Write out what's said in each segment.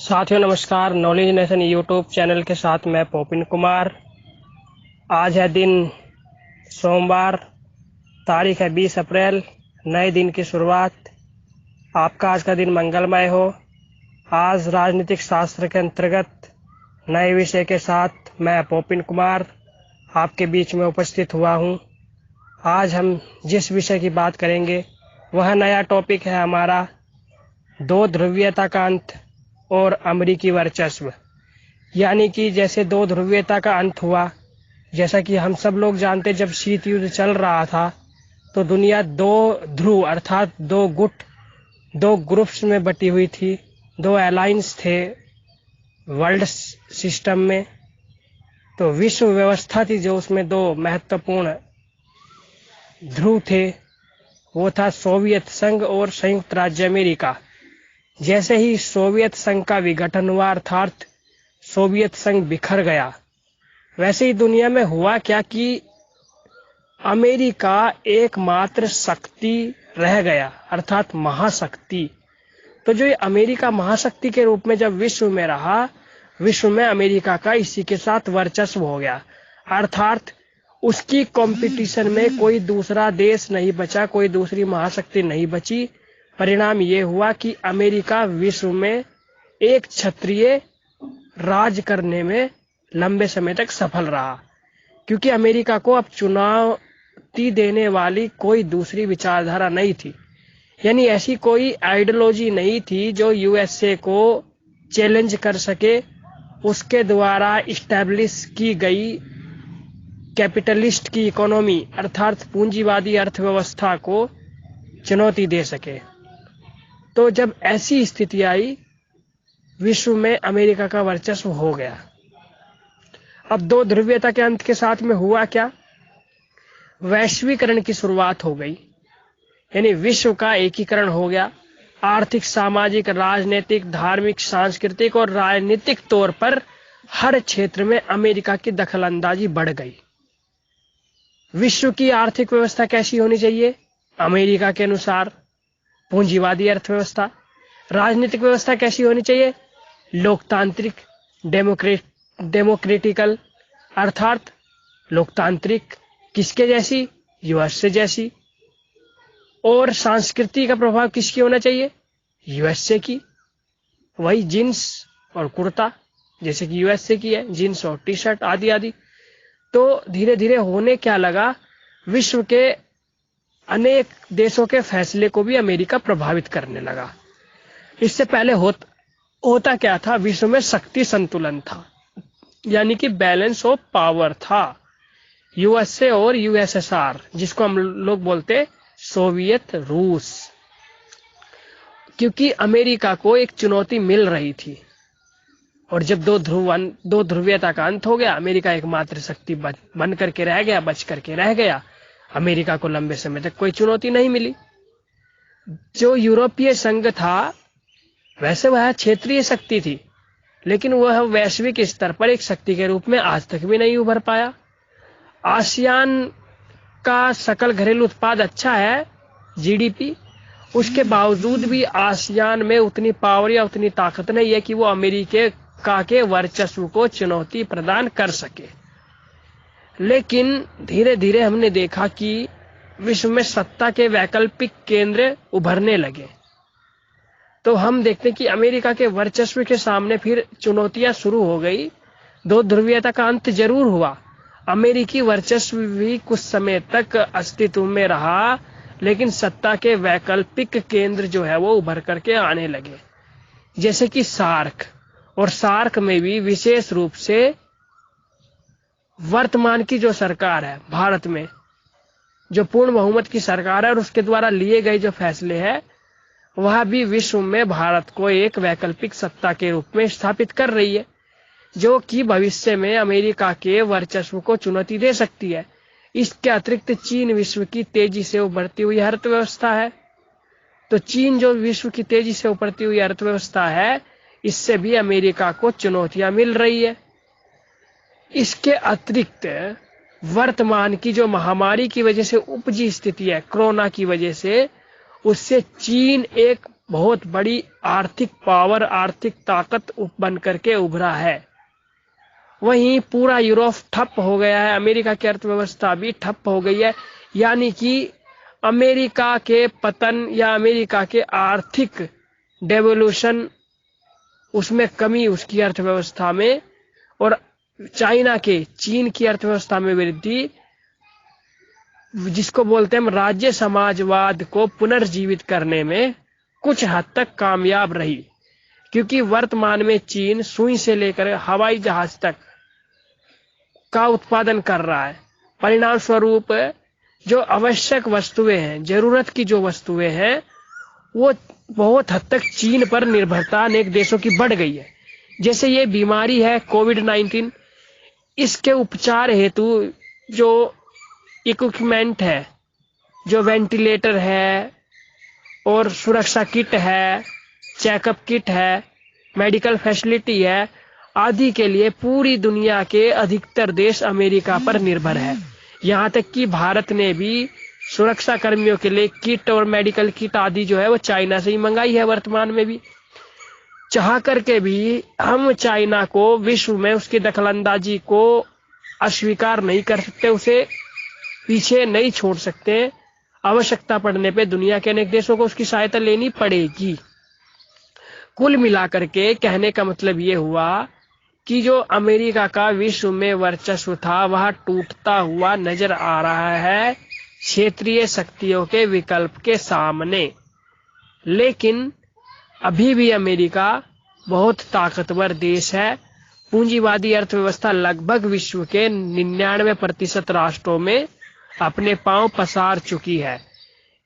साथियों नमस्कार। Knowledge nation YouTube channel के साथ मैं पोपिन कुमार। आज है दिन सोमवार, तारीख है 20 अप्रैल। नए दिन की शुरुआत। आपका आज का दिन मंगलमय हो। आज राजनीतिक शास्त्र के अंतर्गत नए विषय के साथ मैं पोपिन कुमार आपके बीच में उपस्थित हुआ हूँ। आज हम जिस विषय की बात करेंगे वह नया टॉपिक है हमारा दो ध्रुवीयता का अंत और अमेरिकी वर्चस्व। यानी कि जैसे दो ध्रुवीयता का अंत हुआ, जैसा कि हम सब लोग जानते, जब शीत युद्ध चल रहा था तो दुनिया दो ध्रुव अर्थात दो गुट, दो ग्रुप्स में बटी हुई थी। दो अलायंस थे वर्ल्ड सिस्टम में। तो विश्व व्यवस्था थी जो उसमें दो महत्वपूर्ण ध्रुव थे, वो था सोवियत संघ और संयुक्त राज्य अमेरिका। जैसे ही सोवियत संघ का विघटन हुआ अर्थात सोवियत संघ बिखर गया, वैसे ही दुनिया में हुआ क्या कि अमेरिका एकमात्र शक्ति रह गया अर्थात महाशक्ति। तो जो ये अमेरिका महाशक्ति के रूप में जब विश्व में रहा, विश्व में अमेरिका का इसी के साथ वर्चस्व हो गया अर्थात उसकी कंपटीशन में कोई दूसरा देश नहीं बचा, कोई दूसरी महाशक्ति नहीं बची। परिणाम ये हुआ कि अमेरिका विश्व में एक क्षत्रिय राज करने में लंबे समय तक सफल रहा, क्योंकि अमेरिका को अब चुनौती देने वाली कोई दूसरी विचारधारा नहीं थी। यानी ऐसी कोई आइडियोलॉजी नहीं थी जो यूएसए को चैलेंज कर सके। उसके द्वारा इस्टेब्लिश की गई कैपिटलिस्ट की इकोनॉमी अर्थात पूंजीवादी अर्थव्यवस्था को चुनौती दे सके। तो जब ऐसी स्थिति आई, विश्व में अमेरिका का वर्चस्व हो गया। अब दो ध्रुवीयता के अंत के साथ में हुआ क्या? वैश्वीकरण की शुरुआत हो गई, यानी विश्व का एकीकरण हो गया। आर्थिक, सामाजिक, राजनीतिक, धार्मिक, सांस्कृतिक और राजनीतिक तौर पर हर क्षेत्र में अमेरिका की दखलंदाजी बढ़ गई। विश्व की आर्थिक व्यवस्था कैसी होनी चाहिए? अमेरिका के अनुसार पूंजीवादी अर्थव्यवस्था। राजनीतिक व्यवस्था कैसी होनी चाहिए? लोकतांत्रिक, डेमोक्रेटिकल अर्थात लोकतांत्रिक। किसके जैसी? यूएसए जैसी। और संस्कृति का प्रभाव किसकी होना चाहिए? यूएसए की। वही जींस और कुर्ता, जैसे कि यूएसए की है, जींस और टी शर्ट आदि आदि। तो धीरे धीरे होने क्या लगा, विश्व के अनेक देशों के फैसले को भी अमेरिका प्रभावित करने लगा। इससे पहले होता क्या था? विश्व में शक्ति संतुलन था, यानी कि बैलेंस ऑफ पावर था। यूएसए और यूएसएसआर, जिसको हम लोग बोलते सोवियत रूस। क्योंकि अमेरिका को एक चुनौती मिल रही थी, और जब दो ध्रुवीयता का अंत हो गया, अमेरिका एकमात्र शक्ति बन करके रह गया, बच करके रह गया। अमेरिका को लंबे समय तक कोई चुनौती नहीं मिली। जो यूरोपीय संघ था, वैसे वह क्षेत्रीय शक्ति थी, लेकिन वह वैश्विक स्तर पर एक शक्ति के रूप में आज तक भी नहीं उभर पाया। आसियान का सकल घरेलू उत्पाद अच्छा है, जीडीपी, उसके बावजूद भी आसियान में उतनी पावर या उतनी ताकत नहीं है कि वो अमेरिका के वर्चस्व को चुनौती प्रदान कर सके। लेकिन धीरे धीरे हमने देखा कि विश्व में सत्ता के वैकल्पिक केंद्र उभरने लगे। तो हम देखते हैं कि अमेरिका के वर्चस्व के सामने फिर चुनौतियां शुरू हो गई। दो ध्रुवीयता का अंत जरूर हुआ, अमेरिकी वर्चस्व भी कुछ समय तक अस्तित्व में रहा, लेकिन सत्ता के वैकल्पिक केंद्र जो है वो उभर करके आने लगे, जैसे कि सार्क। और सार्क में भी विशेष रूप से वर्तमान की जो सरकार है भारत में, जो पूर्ण बहुमत की सरकार है, और उसके द्वारा लिए गए जो फैसले हैं, वह भी विश्व में भारत को एक वैकल्पिक सत्ता के रूप में स्थापित कर रही है, जो कि भविष्य में अमेरिका के वर्चस्व को चुनौती दे सकती है। इसके अतिरिक्त चीन विश्व की तेजी से उभरती हुई अर्थव्यवस्था है। तो चीन जो विश्व की तेजी से उभरती हुई अर्थव्यवस्था है, इससे भी अमेरिका को चुनौतियां मिल रही है। इसके अतिरिक्त वर्तमान की जो महामारी की वजह से उपजी स्थिति है, कोरोना की वजह से, उससे चीन एक बहुत बड़ी आर्थिक पावर, आर्थिक ताकत बन करके उभरा है। वहीं पूरा यूरोप ठप हो गया है, अमेरिका की अर्थव्यवस्था भी ठप हो गई है। यानी कि अमेरिका के पतन या अमेरिका के आर्थिक डेवोल्यूशन, उसमें कमी उसकी अर्थव्यवस्था में, और चाइना के, चीन की अर्थव्यवस्था में वृद्धि, जिसको बोलते हैं हम राज्य समाजवाद को पुनर्जीवित करने में कुछ हद तक कामयाब रही। क्योंकि वर्तमान में चीन सुई से लेकर हवाई जहाज तक का उत्पादन कर रहा है। परिणाम स्वरूप जो आवश्यक वस्तुएं हैं, जरूरत की जो वस्तुएं हैं, वो बहुत हद तक चीन पर निर्भरता अनेक देशों की बढ़ गई है। जैसे ये बीमारी है कोविड-19, इसके उपचार हेतु जो इक्विपमेंट है, जो वेंटिलेटर है और सुरक्षा किट है, चेकअप किट है, मेडिकल फैसिलिटी है, आदि के लिए पूरी दुनिया के अधिकतर देश अमेरिका पर निर्भर है। यहाँ तक कि भारत ने भी सुरक्षा कर्मियों के लिए किट और मेडिकल किट आदि जो है वो चाइना से ही मंगाई है। वर्तमान में भी चाह करके भी हम चाइना को विश्व में उसकी दखलंदाजी को अस्वीकार नहीं कर सकते, उसे पीछे नहीं छोड़ सकते। आवश्यकता पड़ने पे दुनिया के अनेक देशों को उसकी सहायता लेनी पड़ेगी। कुल मिलाकर के कहने का मतलब ये हुआ कि जो अमेरिका का विश्व में वर्चस्व था वह टूटता हुआ नजर आ रहा है क्षेत्रीय शक्तियों के विकल्प के सामने। लेकिन अभी भी अमेरिका बहुत ताकतवर देश है। पूंजीवादी अर्थव्यवस्था लगभग विश्व के 99% राष्ट्रों में अपने पांव पसार चुकी है।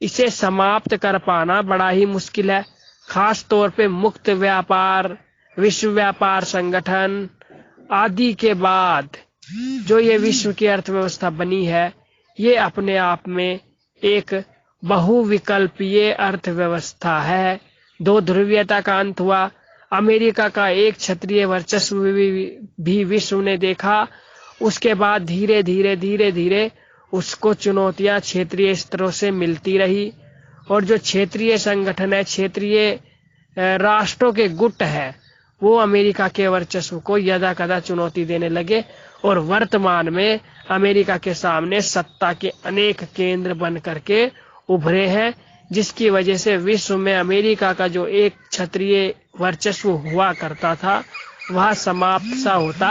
इसे समाप्त कर पाना बड़ा ही मुश्किल है। खास तौर पे मुक्त व्यापार, विश्व व्यापार संगठन आदि के बाद जो ये विश्व की अर्थव्यवस्था बनी है, ये अपने आप में एक बहुविकल्पीय अर्थव्यवस्था है। दो ध्रुवीयता का अंत हुआ। अमेरिका का एक क्षत्रिय वर्चस्व भी विश्व ने देखा। उसके बाद धीरे धीरे उसको चुनौतियां क्षेत्रीय स्तरों से मिलती रही, और जो क्षेत्रीय संगठन है, क्षेत्रीय राष्ट्रों के गुट है, वो अमेरिका के वर्चस्व को यदा कदा चुनौती देने लगे। और वर्तमान में अमेरिका के सामने सत्ता के अनेक केंद्र बन करके उभरे हैं, जिसकी वजह से विश्व में अमेरिका का जो एक क्षत्रिय वर्चस्व हुआ करता था वह समाप्त सा होता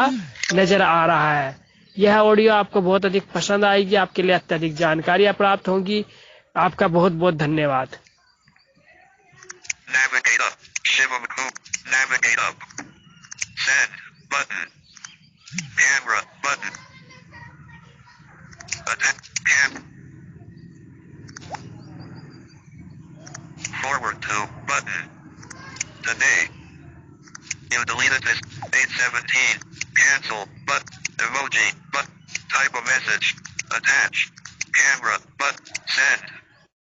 नजर आ रहा है। यह ऑडियो आपको बहुत अधिक पसंद आएगी, आपके लिए अत्यधिक जानकारियां प्राप्त होंगी। आपका बहुत बहुत धन्यवाद। Navigate up. Shivam Coop. Navigate up. Send button. Camera button. Attend cam. Forward to button. Today. You deleted this. 817. Cancel but emoji but type a message. Attach. Camera but send.